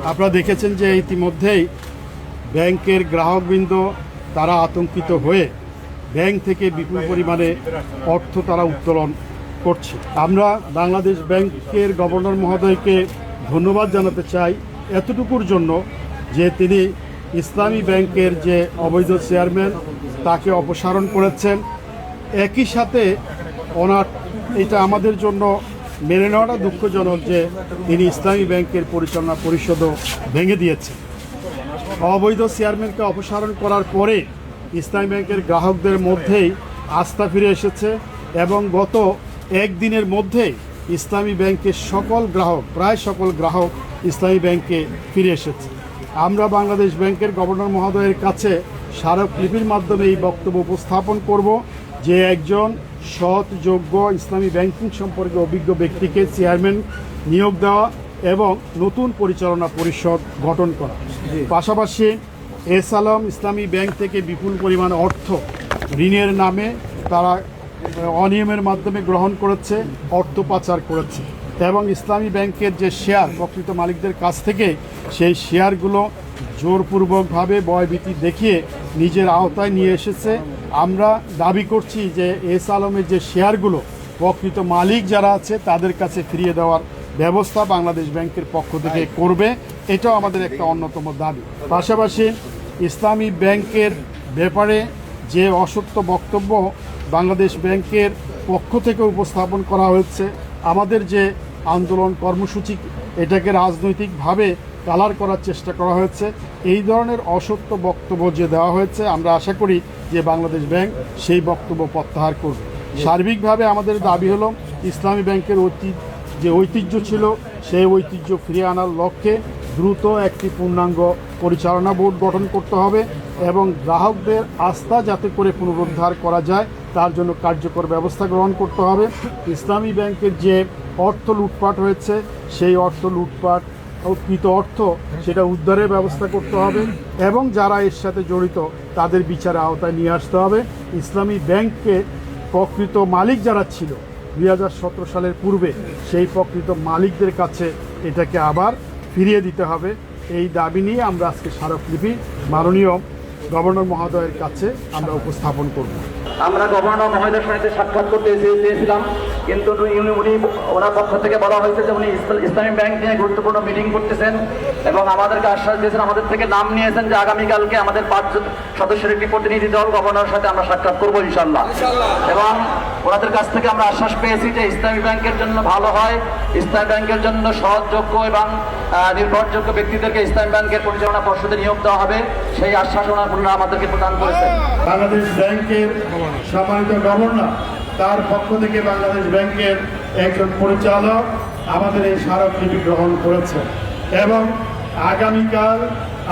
আপনারা দেখেছেন যে ইতিমধ্যেই ব্যাংকের গ্রাহকবৃন্দ তারা আতঙ্কিত হয়ে ব্যাংক থেকে বিপুল পরিমাণে অর্থ তারা উত্তোলন করছে। আমরা বাংলাদেশ ব্যাংকের গভর্নর মহোদয়কে ধন্যবাদ জানাতে চাই এতটুকুর জন্য যে তিনি ইসলামী ব্যাংকের যে অবৈধ চেয়ারম্যান তাকে অপসারণ করেছেন। একই সাথে ওনার এটা আমাদের জন্য মেনে নেওয়াটা দুঃখজনক যে তিনি ইসলামী ব্যাংকের পরিচালনা পরিষদও ভেঙে দিয়েছেন। অবৈধ চেয়ারম্যানকে অপসারণ করার পরে ইসলামী ব্যাংকের গ্রাহকদের মধ্যেই আস্থা ফিরে এসেছে এবং গত একদিনের মধ্যে ইসলামী ব্যাংকের প্রায় সকল গ্রাহক ইসলামী ব্যাংকে ফিরে এসেছে। আমরা বাংলাদেশ ব্যাংকের গভর্নর মহোদয়ের কাছে স্মারকলিপির মাধ্যমে এই বক্তব্য উপস্থাপন করব যে একজন সৎ, যোগ্য ইসলামী ব্যাংকিং সম্পর্কে অভিজ্ঞ ব্যক্তিকে চেয়ারম্যান নিয়োগ দেওয়া এবং নতুন পরিচালনা পরিষদ গঠন করা। পাশাপাশি এস আলম ইসলামী ব্যাংক থেকে বিপুল পরিমাণ অর্থ ঋণের নামে তারা অনিয়মের মাধ্যমে গ্রহণ করেছে, অর্থ পাচার করেছে এবং ইসলামী ব্যাংকের যে শেয়ার প্রকৃত মালিকদের কাছ থেকে সেই শেয়ারগুলো জোরপূর্বকভাবে ভয়ভীতি দেখিয়ে নিজের আওতায় নিয়ে এসেছে। আমরা দাবি করছি যে এস আলমের যে শেয়ারগুলো প্রকৃত মালিক যারা আছে তাদের কাছে ফিরিয়ে দেওয়ার ব্যবস্থা বাংলাদেশ ব্যাংকের পক্ষ থেকে করবে, এটাও আমাদের একটা অন্যতম দাবি। পাশাপাশি ইসলামী ব্যাংকের ব্যাপারে যে অসত্য বক্তব্য বাংলাদেশ ব্যাংকের পক্ষ থেকে উপস্থাপন করা হয়েছে, আমাদের যে আন্দোলন কর্মসূচি এটাকে রাজনৈতিকভাবে কালার করার চেষ্টা করা হয়েছে, এই ধরনের অসত্য বক্তব্য যে দেওয়া হয়েছে আমরা আশা করি যে বাংলাদেশ ব্যাংক সেই বক্তব্য প্রত্যাহার করবে। সার্বিকভাবে আমাদের দাবি হলো ইসলামী ব্যাংকের যে ঐতিহ্য ছিল সেই ঐতিহ্য ফিরিয়ে আনার লক্ষ্যে দ্রুত একটি পূর্ণাঙ্গ পরিচালনা বোর্ড গঠন করতে হবে এবং গ্রাহকদের আস্থা যাতে করে পুনরুদ্ধার করা যায় তার জন্য কার্যকর ব্যবস্থা গ্রহণ করতে হবে। ইসলামী ব্যাংকের যে অর্থ লুটপাট হয়েছে সেই কৃত অর্থ সেটা উদ্ধারের ব্যবস্থা করতে হবে এবং যারা এর সাথে জড়িত তাদের বিচারের আওতায় নিয়ে আসতে হবে। ইসলামী ব্যাংকে প্রকৃত মালিক যারা ছিল 2017 সালের পূর্বে সেই প্রকৃত মালিকদের কাছে এটাকে আবার ফিরিয়ে দিতে হবে। এই দাবি নিয়ে আমরা আজকে স্মারকলিপি মাননীয় গভর্নর মহোদয়ের কাছে আমরা উপস্থাপন করব। আমরা গভর্নর মহোদয়ের সাথে সাক্ষাৎ করতে চেয়েছিলাম, কিন্তু ওনার পক্ষ থেকে বলা হয়েছে যে উনি ইসলামী ব্যাংক নিয়ে গুরুত্বপূর্ণ মিটিং করতেছেন এবং আমাদেরকে আশ্বাস দিয়েছেন, আমাদের থেকে নাম নিয়েছেন যে আগামীকালকে আমাদের 5 সদস্যের একটি প্রতিনিধি দল গভর্নরের সাথে আমরা সাক্ষাৎ করবো ইনশাল্লাহ। এবং ওনাদের কাছ থেকে আমরা আশ্বাস পেয়েছি যে ইসলামী ব্যাংকের জন্য ভালো হয়, ইসলামী ব্যাংকের জন্য সহযোগ্য এবং নির্ভরযোগ্য ব্যক্তিদেরকে ইসলামী ব্যাংকের পরিচালনা পর্ষদে নিয়োগ দেওয়া হবে, সেই আশ্বাস ওনারা আমাদেরকে প্রদান করেছেন। বাংলাদেশ ব্যাংকের সম্মানিত গভর্নর তার পক্ষ থেকে বাংলাদেশ ব্যাংকের একজন পরিচালক আমাদের এই স্মারকলিপি গ্রহণ করেছে এবং আগামীকাল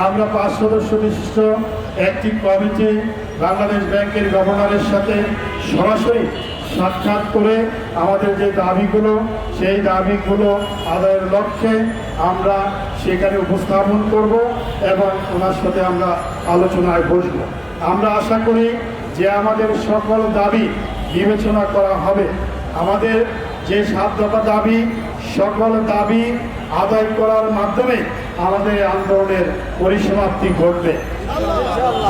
আমরা 5 সদস্য বিশিষ্ট একটি কমিটি বাংলাদেশ ব্যাংকের গভর্নরের সাথে সরাসরি সাক্ষাৎ করে আমাদের যে দাবিগুলো সেই দাবিগুলো আদায়ের লক্ষ্যে আমরা সেখানে উপস্থাপন করব এবং ওনার সাথে আমরা আলোচনায় বসব। আমরা আশা করি যে আমাদের সকল দাবি বিবেচনা করা হবে। আমাদের যে 7 দফা দাবি, সকল দাবি আদায় করার মাধ্যমে আমাদের আন্দোলনের পরিসমাপ্তি ঘটবে।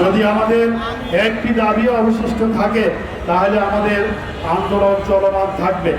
যদি আমাদের একটি দাবি অবশিষ্ট থাকে তাহলে আমাদের আন্দোলন চলমান থাকবে।